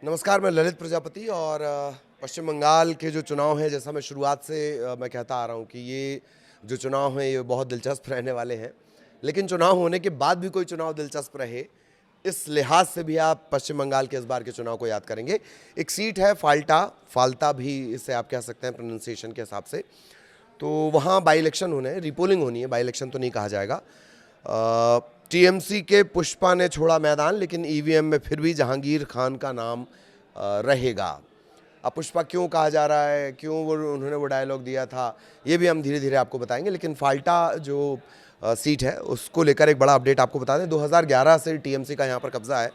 नमस्कार, मैं ललित प्रजापति और पश्चिम बंगाल के जो चुनाव हैं, जैसा मैं शुरुआत से मैं कहता आ रहा हूँ कि ये जो चुनाव हैं ये बहुत दिलचस्प रहने वाले हैं। लेकिन चुनाव होने के बाद भी कोई चुनाव दिलचस्प रहे, इस लिहाज से भी आप पश्चिम बंगाल के इस बार के चुनाव को याद करेंगे। एक सीट है फाल्टा भी इसे आप कह सकते हैं प्रोनाउंसिएशन के हिसाब से। तो वहाँ बाई इलेक्शन होने हैं, रिपोलिंग होनी है, बाई इलेक्शन तो नहीं कहा जाएगा। टीएमसी के पुष्पा ने छोड़ा मैदान, लेकिन ईवीएम में फिर भी जहांगीर खान का नाम रहेगा। अब पुष्पा क्यों कहा जा रहा है, क्यों उन्होंने वो डायलॉग दिया था, ये भी हम धीरे धीरे आपको बताएंगे। लेकिन फाल्टा जो सीट है उसको लेकर एक बड़ा अपडेट आपको बता दें। 2011 से टीएमसी का यहाँ पर कब्जा है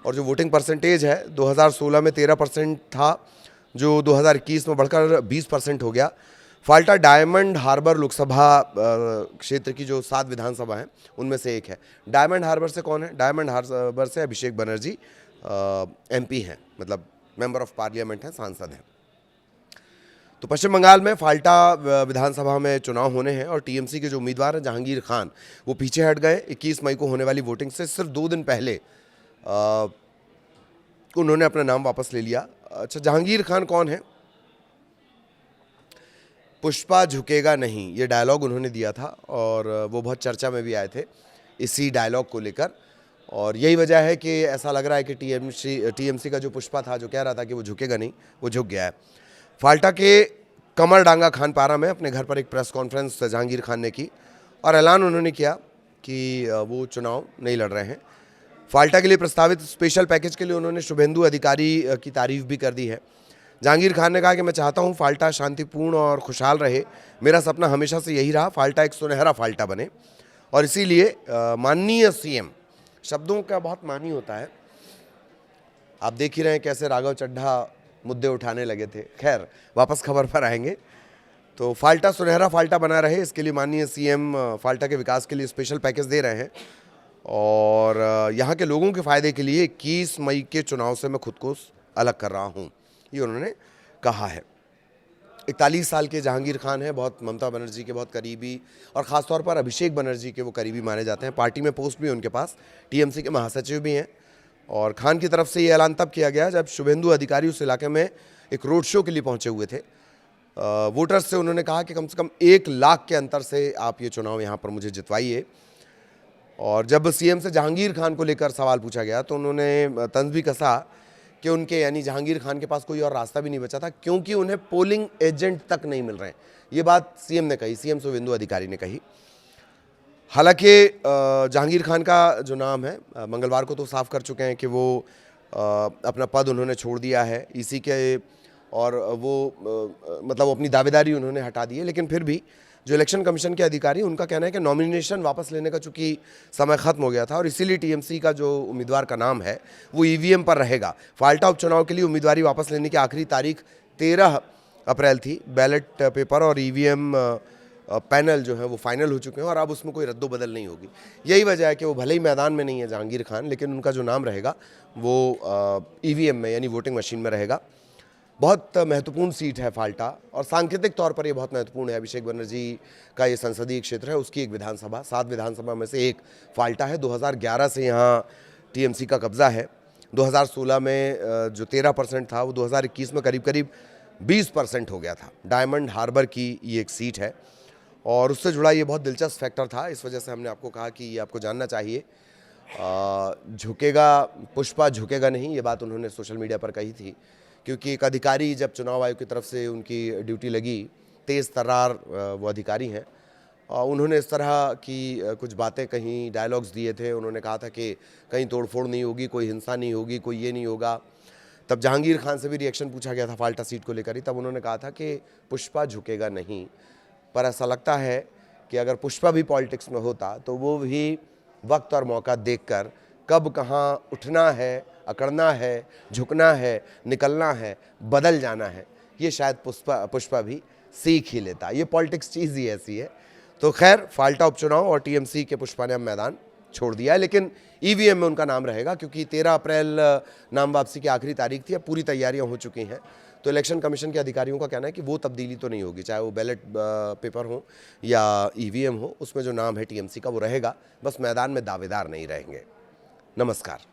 और जो वोटिंग परसेंटेज है 2016 में 13% था, जो 2021 में बढ़कर 20% हो गया। फाल्टा डायमंड हार्बर लोकसभा क्षेत्र की जो 7 विधानसभा हैं उनमें से एक है। डायमंड हार्बर से कौन है? डायमंड हार्बर से अभिषेक बनर्जी एमपी हैं, मतलब मेंबर ऑफ पार्लियामेंट हैं, सांसद हैं। तो पश्चिम बंगाल में फाल्टा विधानसभा में चुनाव होने हैं और टीएमसी के जो उम्मीदवार हैं जहांगीर खान, वो पीछे हट गए। 21 मई को होने वाली वोटिंग से सिर्फ 2 दिन पहले उन्होंने अपना नाम वापस ले लिया। अच्छा, जहांगीर खान कौन है? पुष्पा झुकेगा नहीं, ये डायलॉग उन्होंने दिया था और वो बहुत चर्चा में भी आए थे इसी डायलॉग को लेकर। और यही वजह है कि ऐसा लग रहा है कि टीएमसी का जो पुष्पा था, जो कह रहा था कि वो झुकेगा नहीं, वो झुक गया है। फाल्टा के कमरडांगा खानपारा में अपने घर पर एक प्रेस कॉन्फ्रेंस जहांगीर खान ने की और ऐलान उन्होंने किया कि वो चुनाव नहीं लड़ रहे हैं। फाल्टा के लिए प्रस्तावित स्पेशल पैकेज के लिए उन्होंने शुभेंदु अधिकारी की तारीफ भी कर दी है। जहांगीर खान ने कहा कि मैं चाहता हूं फाल्टा शांतिपूर्ण और खुशहाल रहे। मेरा सपना हमेशा से यही रहा, फाल्टा एक सुनहरा फाल्टा बने। और इसीलिए माननीय सीएम, शब्दों का बहुत मानी होता है। आप देख ही रहे हैं कैसे राघव चड्ढा मुद्दे उठाने लगे थे। खैर, वापस खबर पर आएंगे। तो फाल्टा सुनहरा फाल्टा बना रहे, इसके लिए माननीय सीएम फाल्टा के विकास के लिए स्पेशल पैकेज दे रहे हैं। और यहाँ के लोगों के फ़ायदे के लिए 21 मई के चुनाव से मैं खुद को अलग कर रहा हूँ, ये उन्होंने कहा है। 41 साल के जहांगीर खान हैं, बहुत ममता बनर्जी के बहुत करीबी और ख़ासतौर पर अभिषेक बनर्जी के वो करीबी माने जाते हैं। पार्टी में पोस्ट भी उनके पास, टीएमसी के महासचिव भी हैं। और खान की तरफ से ये ऐलान तब किया गया जब शुभेंदु अधिकारी उस इलाके में एक रोड शो के लिए पहुंचे हुए थे। वोटर्स से उन्होंने कहा कि कम से कम 1 लाख के अंतर से आप ये चुनाव यहाँ पर मुझे जितवाइए। और जब सीएम से जहांगीर खान को लेकर सवाल पूछा गया तो उन्होंने तंज भी कसा कि उनके यानी जहांगीर खान के पास कोई और रास्ता भी नहीं बचा था, क्योंकि उन्हें पोलिंग एजेंट तक नहीं मिल रहे हैं। ये बात सीएम ने कही, सीएम शुभेंदु अधिकारी ने कही। हालांकि जहांगीर खान का जो नाम है, मंगलवार को तो साफ कर चुके हैं कि वो अपना पद उन्होंने छोड़ दिया है ईसी के, और वो मतलब अपनी दावेदारी उन्होंने हटा दी है। लेकिन फिर भी जो इलेक्शन कमीशन के अधिकारी, उनका कहना है कि नॉमिनेशन वापस लेने का चूँकि समय खत्म हो गया था और इसीलिए टीएमसी का जो उम्मीदवार का नाम है वो ईवीएम पर रहेगा। फाल्टा उपचुनाव के लिए उम्मीदवारी वापस लेने की आखिरी तारीख 13 अप्रैल थी। बैलेट पेपर और ईवीएम पैनल जो है वो फाइनल हो चुके हैं और अब उसमें कोई रद्दोबदल नहीं होगी। यही वजह है कि वो भले ही मैदान में नहीं है जहांगीर खान, लेकिन उनका जो नाम रहेगा वो ईवीएम में यानी वोटिंग मशीन में रहेगा। बहुत महत्वपूर्ण सीट है फाल्टा और सांकेतिक तौर पर ये बहुत महत्वपूर्ण है। अभिषेक बनर्जी का ये संसदीय क्षेत्र है, उसकी एक विधानसभा, 7 विधानसभा में से एक फाल्टा है। 2011 से यहाँ टीएमसी का कब्जा है। 2016 में जो 13% था वो 2021 में करीब करीब 20% हो गया था। डायमंड हार्बर की ये एक सीट है और उससे जुड़ा ये बहुत दिलचस्प फैक्टर था, इस वजह से हमने आपको कहा कि ये आपको जानना चाहिए। झुकेगा पुष्पा, झुकेगा नहीं, ये बात उन्होंने सोशल मीडिया पर कही थी, क्योंकि एक अधिकारी जब चुनाव आयोग की तरफ से उनकी ड्यूटी लगी, तेज़ तर्रार वो अधिकारी हैं, उन्होंने इस तरह की कुछ बातें कहीं, डायलॉग्स दिए थे। उन्होंने कहा था कि कहीं तोड़फोड़ नहीं होगी, कोई हिंसा नहीं होगी, कोई ये नहीं होगा। तब जहांगीर खान से भी रिएक्शन पूछा गया था फाल्टा सीट को लेकर ही, तब उन्होंने कहा था कि पुष्पा झुकेगा नहीं। पर ऐसा लगता है कि अगर पुष्पा भी पॉलिटिक्स में होता तो वो भी वक्त और मौका देखकर कब कहाँ उठना है, अकड़ना है, झुकना है, निकलना है, बदल जाना है, ये शायद पुष्पा भी सीख ही लेता। ये पॉलिटिक्स चीज़ ही ऐसी है। तो खैर, फाल्टा उपचुनाव और टीएमसी के पुष्पा ने अब मैदान छोड़ दिया है, लेकिन ईवीएम में उनका नाम रहेगा, क्योंकि 13 अप्रैल नाम वापसी की आखिरी तारीख थी। अब पूरी तैयारियां हो चुकी हैं। तो इलेक्शन कमीशन के अधिकारियों का कहना है कि वो तब्दीली तो नहीं होगी, चाहे वो बैलेट पेपर हो या ईवीएम हो, उसमें जो नाम है टीएमसी का वो रहेगा, बस मैदान में दावेदार नहीं रहेंगे। नमस्कार।